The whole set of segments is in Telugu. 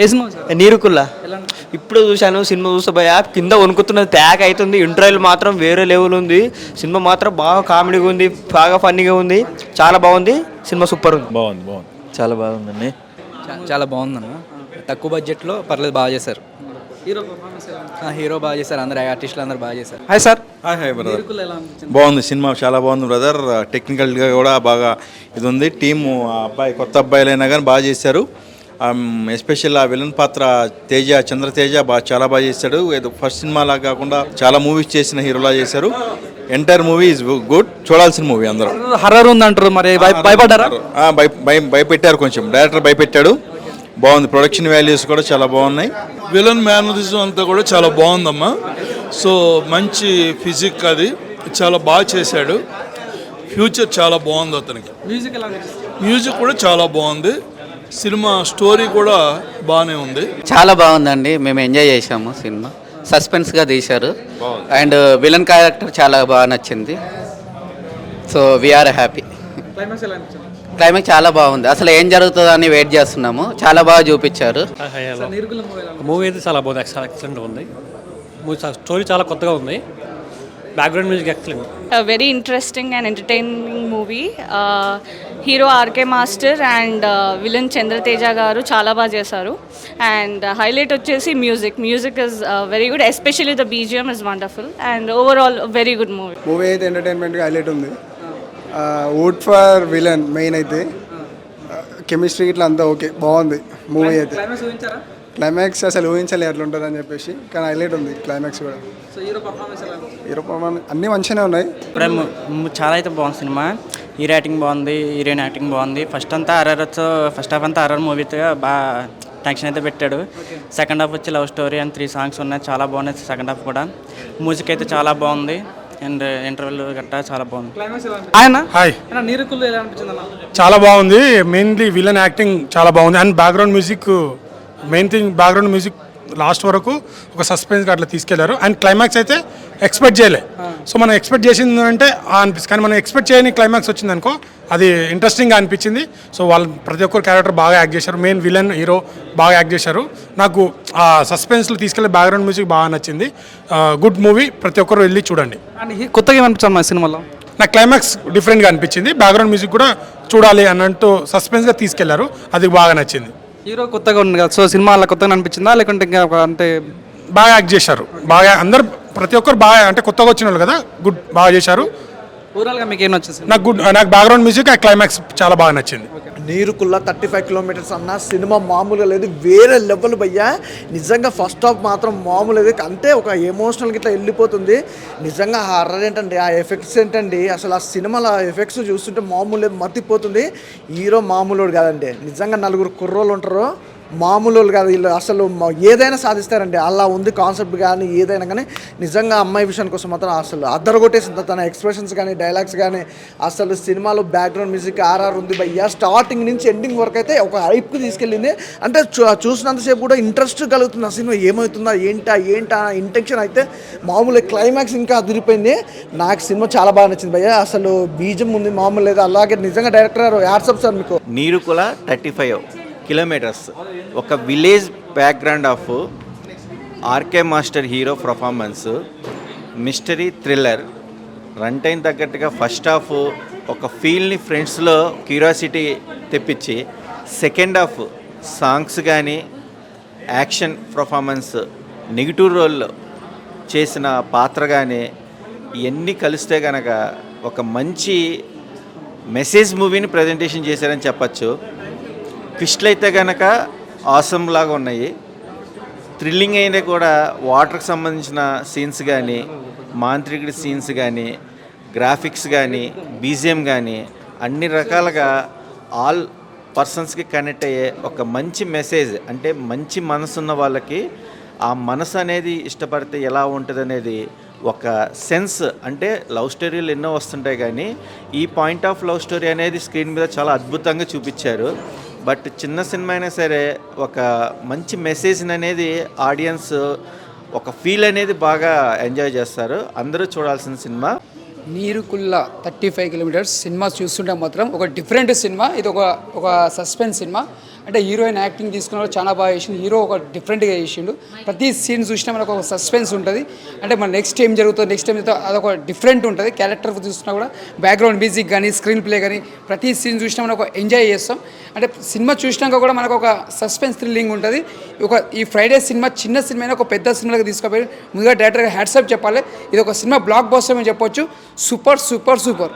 ఏ సినిమా చూసారు? నీరుకుల్లా ఎలా ఉంది? ఇప్పుడు చూశాను. సినిమా చూస్తే భయ కింద వణుకుతున్నది, ట్యాగ్ అవుతుంది. ఇంటర్వ్యూలు మాత్రం వేరే లెవెల్ ఉంది. సినిమా మాత్రం బాగా కామెడీగా ఉంది, బాగా ఫన్నీగా ఉంది, చాలా బాగుంది. సినిమా సూపర్ ఉంది. బాగుంది చాలా బాగుందండి. చాలా బాగుందన్న. తక్కువ బడ్జెట్లో పర్లేదు, బాగా చేశారు. హీరో పర్ఫార్మెన్స్ ఎలా ఉంది? హీరో బాగా చేశారు, అందరు ఆర్టిస్టులు అందరూ బాగా చేశారు. Hi sir, hi brother. నీరుకుల్లా ఎలా అనిపించింది? బాగుంది సినిమా, చాలా బాగుంది బ్రదర్. టెక్నికల్గా కూడా బాగా ఇది ఉంది. టీము అబ్బాయి కొత్త అబ్బాయిలైనా కానీ బాగా చేశారు. ఎస్పెషల్ ఆ విలన్ పాత్ర చంద్రతేజ చాలా బాగా చేశాడు. ఏదో ఫస్ట్ సినిమా లాగా కాకుండా చాలా మూవీస్ చేసిన హీరోలా చేశారు. ఎంటైర్ మూవీ ఈజ్ గుడ్, చూడాల్సిన మూవీ అందరూ. హర్రర్ ఉంది అంటారు, మరి భయపడ్డారా? భయపెట్టారు, కొంచెం డైరెక్టర్ భయపెట్టాడు. బాగుంది, ప్రొడక్షన్ వాల్యూస్ కూడా చాలా బాగున్నాయి. విలన్ మేనరిజం అంతా కూడా చాలా బాగుందమ్మా. సో మంచి ఫిజిక్, అది చాలా బాగా చేశాడు. ఫ్యూచర్ చాలా బాగుంది అతనికి. మ్యూజిక్ ఎలా అనిపిస్తుంది? మ్యూజిక్ కూడా చాలా బాగుంది. సినిమా స్టోరీ కూడా బాగానే ఉంది. చాలా బాగుందండి, మేము ఎంజాయ్ చేసాము. సినిమా సస్పెన్స్గా తీశారు అండ్ విలన్ క్యారెక్టర్ చాలా బాగా నచ్చింది. So we are happy. క్లైమాక్స్ ఎలా అనిపించింది? క్లైమాక్స్ చాలా బాగుంది, అసలు ఏం జరుగుతుందో అని వెయిట్ చేస్తున్నాము. చాలా బాగా చూపించారు. సార్, నీరుకుల్లా మూవీ ఎలా ఉంది? మూవీ అయితే చాలా బాగుంది, ఎక్సలెంట్గా ఉంది. మూవీ స్టోరీ చాలా కొత్తగా ఉంది. Background music excellent. Very interesting and entertaining movie. Hero RK master అండ్ విలన్ చంద్రతేజ గారు చాలా బాగా చేశారు. అండ్ హైలైట్ వచ్చేసి music is very good, especially the BGM is wonderful and overall very good movie. Movie అయితే ఎంటర్టైన్మెంట్గా హైలైట్ ఉంది. వుడ్ ఫర్ విలన్ మెయిన్ అయితే కెమిస్ట్రీ ఇట్లా అంతా ఓకే, బాగుంది మూవీ అయితే. క్లైమాక్స్ ఊహించారా? క్లైమాక్స్ అసలు ఊహించలే అట్లా ఉంటుంది అని చెప్పేసి, కానీ హైలైట్ ఉంది క్లైమాక్స్ కూడా. సో హీరో పర్ఫార్మెన్స్ ఎలా ఉంది? హీరో పర్ఫార్మెన్స్ అన్నీ మంచిగానే ఉన్నాయి. చాలా అయితే బాగుంది సినిమా. హీరో యాక్టింగ్ బాగుంది, హీరోయిన్ యాక్టింగ్ బాగుంది. ఫస్ట్ హాఫ్ అంతా హర్రర్ మూవీతో బాగా టెన్షన్ అయితే పెట్టాడు. సెకండ్ హాఫ్ వచ్చి లవ్ స్టోరీ అండ్ 3 సాంగ్స్ ఉన్నాయి, చాలా బాగున్నాయి. సెకండ్ హాఫ్ కూడా మ్యూజిక్ అయితే చాలా బాగుంది అండ్ ఇంటర్వెల్ గట్టా చాలా బాగుంది. క్లైమాక్స్ ఎలా అనిపించింది? ఆయన హాయ్, నీరుకుల్లా ఎలా అనిపించింది అన్న? చాలా బాగుంది. మెయిన్లీ విలన్ యాక్టింగ్ చాలా బాగుంది and background music, main thing background music last వరకు ఒక సస్పెన్స్గా అట్లా తీసుకెళ్లారు. అండ్ క్లైమాక్స్ అయితే ఎక్స్పెక్ట్ చేయలే. సో మనం ఎక్స్పెక్ట్ చేసింది అంటే అనిపిస్తుంది, కానీ మనం ఎక్స్పెక్ట్ చేయని క్లైమాక్స్ వచ్చింది అనుకో, అది ఇంట్రెస్టింగ్గా అనిపించింది. సో వాళ్ళు ప్రతి ఒక్కరు క్యారెక్టర్ బాగా యాక్ట్ చేశారు. మెయిన్ విలన్ హీరో బాగా యాక్ట్ చేశారు. నాకు ఆ సస్పెన్స్లో తీసుకెళ్లే బ్యాక్గ్రౌండ్ మ్యూజిక్ బాగా నచ్చింది. గుడ్ మూవీ, ప్రతి ఒక్కరు వెళ్ళి చూడండి. అండ్ కొత్తగా ఏమనిపించారు మా సినిమాలో? నాకు క్లైమాక్స్ డిఫరెంట్గా అనిపించింది. బ్యాక్గ్రౌండ్ మ్యూజిక్ కూడా చూడాలి అన్నట్టు సస్పెన్స్గా తీసుకెళ్లారు, అది బాగా నచ్చింది. హీరో కొత్తగా ఉంది కదా, సో సినిమా అలా కొత్తగా అనిపించిందా లేకుంటే ఇంకా అంటే బాగా యాక్ట్ చేశారు. బాగా అందరు ప్రతి ఒక్కరు బాగా, అంటే కొత్తగా వచ్చిన వాళ్ళు కదా, గుడ్ బాగా చేశారు. ఓవరాల్గా మీకు ఏం నచ్చింది? నాకు బ్యాక్గ్రౌండ్ మ్యూజిక్ ఆ క్లైమాక్స్ చాలా బాగా నచ్చింది. నీరుకుల్లా 35 కిలోమీటర్స్ అన్న సినిమా మామూలుగా లేదు, వేరే లెవెల్ భయ్యా. నిజంగా ఫస్ట్ హాఫ్ మాత్రం మామూలు లేదు, అంటే ఒక ఎమోషనల్గా ఇట్లా వెళ్ళిపోతుంది. నిజంగా హర్రర్ ఏంటండి, ఆ ఎఫెక్ట్స్ ఏంటండి, అసలు ఆ సినిమాలో ఎఫెక్ట్స్ చూస్తుంటే మామూలు లేదు, మర్తిపోతుంది. హీరో మామూలు కాదండి, నిజంగా 4 కుర్రోళ్ళు ఉంటారు, మామూలు కాదు వీళ్ళు. అసలు ఏదైనా సాధిస్తారండి, అలా ఉంది కాన్సెప్ట్ కానీ ఏదైనా కానీ. నిజంగా అమ్మాయి విషయం కోసం మాత్రం అసలు అద్దరగొట్టేసింది. తన ఎక్స్ప్రెషన్స్ కానీ డైలాగ్స్ కానీ, అసలు సినిమాలో బ్యాక్గ్రౌండ్ మ్యూజిక్ ఆర్ఆర్ ఉంది భయ్యా. స్టార్టింగ్ నుంచి ఎండింగ్ వరకు అయితే ఒక హైప్కి తీసుకెళ్ళింది. అంటే చూసినంతసేపు కూడా ఇంట్రెస్ట్ కలుగుతుంది. ఆ సినిమా ఏమవుతుందా ఏంటా ఇంటెన్షన్ అయితే మామూలు. క్లైమాక్స్ ఇంకా అదిరిపోయింది. నాకు సినిమా చాలా బాగా నచ్చింది భయ్యా. అసలు బీజం ఉంది, మామూలు లేదు. అలాగే నిజంగా డైరెక్టర్ గారు యాడ్సప్ సార్ మీకు. నీరుకుల 35 కిలోమీటర్స్, ఒక village background of RK master hero performance, mystery thriller, run time తగ్గట్టుగా ఫస్ట్ హాఫ్ ఒక ఫీల్ని ఫ్రెండ్స్లో క్యూరియాసిటీ తెప్పించి, సెకండ్ హాఫ్ సాంగ్స్ కానీ యాక్షన్ పర్ఫార్మెన్స్, నెగిటివ్ రోల్ చేసిన పాత్ర కానీ ఇవన్నీ కలిస్తే కనుక ఒక మంచి మెసేజ్ మూవీని ప్రజెంటేషన్ చేశారని చెప్పచ్చు. ట్విస్ట్లు అయితే కనుక ఆసమ్ లాగా ఉన్నాయి. థ్రిల్లింగ్ అయినా కూడా వాటర్కి సంబంధించిన సీన్స్ కానీ, మాంత్రికుడి సీన్స్ కానీ, గ్రాఫిక్స్ కానీ, బీజిఎం కానీ అన్ని రకాలుగా ఆల్ పర్సన్స్కి కనెక్ట్ అయ్యే ఒక మంచి మెసేజ్. అంటే మంచి మనసు ఉన్న వాళ్ళకి ఆ మనసు అనేది ఇష్టపడితే ఎలా ఉంటుంది అనేది ఒక సెన్స్. అంటే లవ్ స్టోరీలు ఎన్నో వస్తుంటాయి, కానీ ఈ పాయింట్ ఆఫ్ లవ్ స్టోరీ అనేది స్క్రీన్ మీద చాలా అద్భుతంగా చూపించారు. బట్ చిన్న సినిమా అయినా సరే ఒక మంచి మెసేజ్ అనేది ఆడియన్స్ ఒక ఫీల్ అనేది బాగా ఎంజాయ్ చేస్తారు. అందరూ చూడాల్సిన సినిమా. నీరుకుల్లా 35 కిలోమీటర్స్ సినిమా చూస్తుంటే మాత్రం ఒక డిఫరెంట్ సినిమా. ఇది ఒక సస్పెన్స్ సినిమా. అంటే హీరోయిన్ యాక్టింగ్ తీసుకున్న చాలా బాగా చేసిండు. హీరో ఒక డిఫరెంట్గా చేసిండు. ప్రతి సీన్ చూసినా మనకు ఒక సస్పెన్స్ ఉంటుంది. అంటే మన నెక్స్ట్ ఏం జరుగుతుంది అదొక డిఫరెంట్ ఉంటుంది. క్యారెక్టర్ చూసినా కూడా బ్యాక్గ్రౌండ్ మ్యూజిక్ కానీ స్క్రీన్ ప్లే కానీ ప్రతి సీన్ చూసినా మనం ఒక ఎంజాయ్ చేస్తాం. అంటే సినిమా చూసినాక కూడా మనకు ఒక సస్పెన్స్ థ్రిల్లింగ్ ఉంటుంది. ఈ ఫ్రైడే సినిమా చిన్న సినిమా ఒక పెద్ద సినిమాలకు తీసుకుపోయి ముందుగా డైరెక్టర్గా హ్యాట్సప్ చెప్పాలి. ఇది ఒక సినిమా బ్లాక్ బస్టర్ అని చెప్పొచ్చు. Super super super.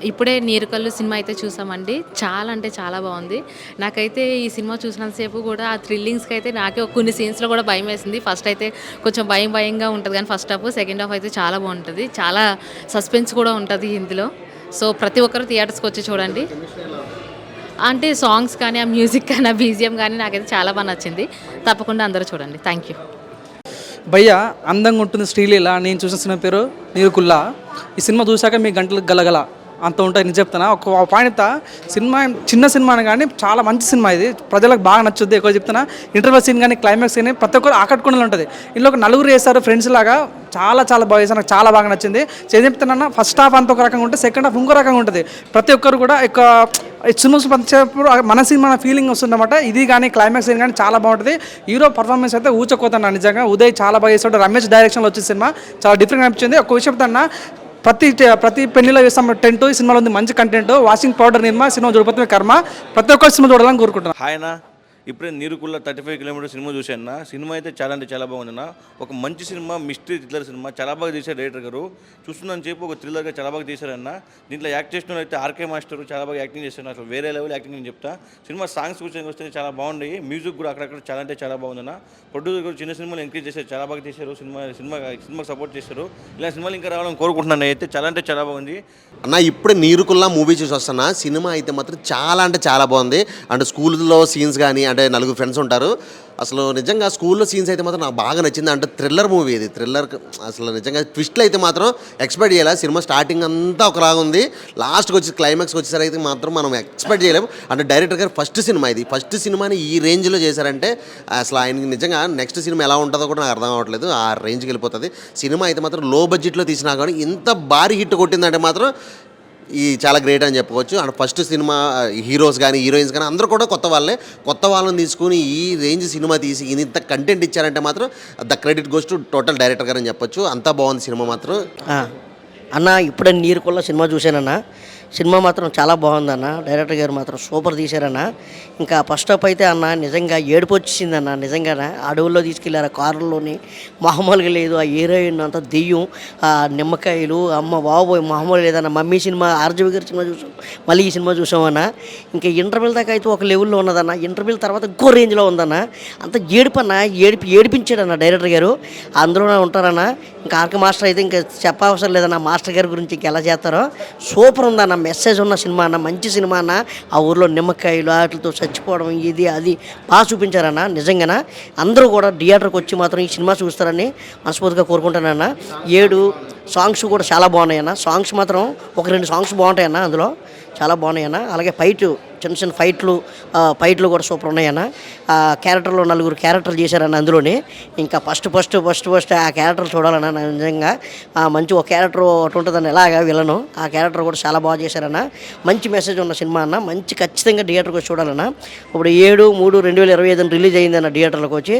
ఇప్పుడే నీరుకల్లు సినిమా అయితే చూసామండి. చాలా అంటే చాలా బాగుంది. నాకైతే ఈ సినిమా చూసినంతసేపు కూడా ఆ థ్రిల్లింగ్స్కి అయితే నాకే కొన్ని సీన్స్లో కూడా భయం వేసింది. ఫస్ట్ అయితే కొంచెం భయంగా ఉంటుంది కానీ ఫస్ట్ హాఫ్, సెకండ్ హాఫ్ అయితే చాలా బాగుంటుంది. చాలా సస్పెన్స్ కూడా ఉంటుంది ఇందులో. సో ప్రతి ఒక్కరు థియేటర్స్కి వచ్చి చూడండి. అంటే సాంగ్స్ కానీ ఆ మ్యూజిక్ కానీ ఆ బీజిఎం కానీ నాకైతే చాలా బాగా నచ్చింది. తప్పకుండా అందరూ చూడండి. Thank you. భయ్య అందంగా ఉంటుంది శ్రీలీల. నేను చూసిన సినిమా పేరు నీరుకుల్లా. ఈ సినిమా చూశాక మీ గంటలు గలగల అంత ఉంటాయి. నేను చెప్తాను ఒక పాయింట్. సినిమా చిన్న సినిమా కానీ చాలా మంచి సినిమా. ఇది ప్రజలకు బాగా నచ్చుద్ది. ఎక్కువ చెప్తున్నా ఇంటర్వెల్ సీన్ కానీ క్లైమాక్స్ కానీ ప్రతి ఒక్కరు ఆకట్టుకునేలా ఉంటుంది. ఇందులో ఒక నలుగురు వేస్తారు ఫ్రెండ్స్ లాగా. చాలా చాలా బాగా చేస్తారు. నాకు చాలా బాగా నచ్చింది. చెప్తున్నా ఫస్ట్ హాఫ్ అంత ఒక రకంగా ఉంటుంది, సెకండ్ హాఫ్ ఇంకో రకంగా ఉంటుంది. ప్రతి ఒక్కరు కూడా సినిమా పంచేటప్పుడు మన సినిమా ఫీలింగ్ వస్తుంది అనమాట. ఇది కానీ క్లైమాక్స్ సీన్ కానీ చాలా బాగుంటుంది. హీరో పర్ఫార్మెన్స్ అయితే ఊచకోతాను నిజంగా. ఉదయ్ చాలా బాగా చేస్తాడు. రమేష్ డైరెక్షన్లో వచ్చే సినిమా చాలా డిఫరెంట్గా అనిపించింది. ఒక విషయం చెప్తాను, ప్రతి పెళ్లిలో వేస్తాం టెంట్. ఈ సినిమాలో ఉంది మంచి కంటెంట్. వాషింగ్ పౌడర్ నిర్మా సినిమా చూడకపోతే కర్మ. ప్రతి ఒక్కరు సినిమా చూడాలని కోరుకుంటున్నాను. హాయ్ నా, ఇప్పుడే నీరుకుల్ల 35 కిలోమీటర్ సినిమా చూశాను. సినిమా అయితే చాలా అంటే చాలా బాగుంది. ఒక మంచి సినిమా, మిస్టరీ థ్రిల్లర్ సినిమా. చాలా బాగా తీశారు డైరెక్టర్ గారు. చూస్తుందని చెప్పి ఒక థ్రిల్లర్గా చాలా బాగా తీశారన్న. దీంట్లో యాక్ట్ చేసిన అయితే ఆర్కే మాస్టర్ చాలా బాగా యాక్టింగ్ చేస్తారు. అసలు వేరే లెవెల్ యాక్టింగ్ అని చెప్తా. సినిమా సాంగ్స్ కూర్చొని వస్తే చాలా బాగున్నాయి. మ్యూజిక్ కూడా అక్కడక్కడ చాలా అంటే చాలా బాగుందన్న. ప్రొడ్యూసర్ కూడా చిన్న సినిమాలు ఎంకరేజ్ చేశారు. చాలా బాగా తీశారు. సినిమాకి సపోర్ట్ చేశారు. ఇలా సినిమాలు ఇంకా రావాలని కోరుకుంటున్నాను. అయితే చాలా అంటే చాలా బాగుంది అన్న. ఇప్పుడే నీరుకుల్లా మూవీ చూసి వస్తున్నా. సినిమా అయితే మాత్రం చాలా అంటే చాలా బాగుంది. అంటే స్కూల్లో సీన్స్ కానీ, అంటే నలుగురు ఫ్రెండ్స్ ఉంటారు. అసలు నిజంగా స్కూల్లో సీన్స్ అయితే మాత్రం నాకు బాగా నచ్చింది. అంటే థ్రిల్లర్ మూవీ ఇది. థ్రిల్లర్ అసలు నిజంగా ట్విస్ట్లు అయితే మాత్రం ఎక్స్పెక్ట్ చేయాలి. సినిమా స్టార్టింగ్ అంతా ఒకలాగా ఉంది. లాస్ట్కి వచ్చి క్లైమాక్స్కి వచ్చేసరికి అయితే మాత్రం మనం ఎక్స్పెక్ట్ చేయలేము. అంటే డైరెక్టర్ గారు ఫస్ట్ సినిమా ఇది. ఫస్ట్ సినిమాని ఈ రేంజ్లో చేశారంటే అసలు ఆయనకి నిజంగా నెక్స్ట్ సినిమా ఎలా ఉంటుందో కూడా నాకు అర్థం అవ్వట్లేదు. ఆ రేంజ్కి వెళ్ళిపోతుంది. సినిమా అయితే మాత్రం లో బడ్జెట్లో తీసినా కానీ ఇంత భారీ హిట్ కొట్టిందంటే మాత్రం ఈ చాలా గ్రేట్ అని చెప్పుకోవచ్చు. అండ్ ఫస్ట్ సినిమా హీరోస్ కానీ హీరోయిన్స్ కానీ అందరూ కూడా కొత్త వాళ్ళని తీసుకుని ఈ రేంజ్ సినిమా తీసి ఇంత కంటెంట్ ఇచ్చారంటే మాత్రం the credit goes to total director గారు అని చెప్పొచ్చు. అంతా బాగుంది సినిమా మాత్రం. అన్న ఇప్పుడే నీరుకుల్ల సినిమా చూశానన్న. సినిమా మాత్రం చాలా బాగుందన్న. డైరెక్టర్ గారు మాత్రం సూపర్ తీశారన్న. ఇంకా ఫస్ట్ హాఫ్ అయితే అన్న నిజంగా ఏడుపు వచ్చేసిందన్న. నిజంగానే అడవుల్లో తీసుకెళ్ళారు ఆ కారులోని. మామూలుగా లేదు. ఆ హీరోయిన్ అంతా దెయ్యం, ఆ నిమ్మకాయలు, అమ్మ బాబోయ్ మామూలు లేదన్న. మమ్మీ సినిమా ఆర్జవి గారి సినిమా చూసాం, మళ్ళీ ఈ సినిమా చూసామన్న. ఇంకా ఇంటర్వెల్ దాకా అయితే ఒక లెవెల్లో ఉన్నదన్న. ఇంటర్వెల్ తర్వాత ఇంకో రేంజ్లో ఉందన్న. అంత ఏడుపన్న, ఏడిపించాడన్న డైరెక్టర్ గారు. అందులోనే ఉంటారన్న. ఇంకా ఆర్కే మాస్టర్ అయితే ఇంకా చెప్పవసరం లేదన్న. మాస్టర్ గారి గురించి ఇంకా ఎలా చేస్తారో సూపర్ ఉందన్న. మెసేజ్ ఉన్న సినిమా అన్న, మంచి సినిమా అన్న. ఆ ఊర్లో నిమ్మకాయలు వాటితో చచ్చిపోవడం ఇది అది బాగా చూపించారన్న. నిజంగాన అందరూ కూడా థియేటర్కి వచ్చి మాత్రం ఈ సినిమా చూస్తారని మనస్ఫూర్తిగా కోరుకుంటానన్న. 7 సాంగ్స్ కూడా చాలా బాగున్నాయన్న. సాంగ్స్ మాత్రం ఒక 2 సాంగ్స్ బాగుంటాయన్న. అందులో చాలా బాగున్నాయన్న. అలాగే చిన్న చిన్న ఫైట్లు కూడా సూపర్ ఉన్నాయన్న. ఆ క్యారెక్టర్లో 4 క్యారెక్టర్లు చేశారన్న అందులోనే. ఇంకా ఫస్ట్ ఆ క్యారెక్టర్ చూడాలన్న. నిజంగా మంచి ఒక క్యారెక్టర్ ఒకటి ఉంటుందని ఎలాగా విలను ఆ క్యారెక్టర్ కూడా చాలా బాగా చేశారన్న. మంచి మెసేజ్ ఉన్న సినిమా అన్న. ఖచ్చితంగా థియేటర్కి వచ్చి చూడాలన్న. ఇప్పుడు 7/3/2025 రిలీజ్ అయిందన్న థియేటర్లకు వచ్చి.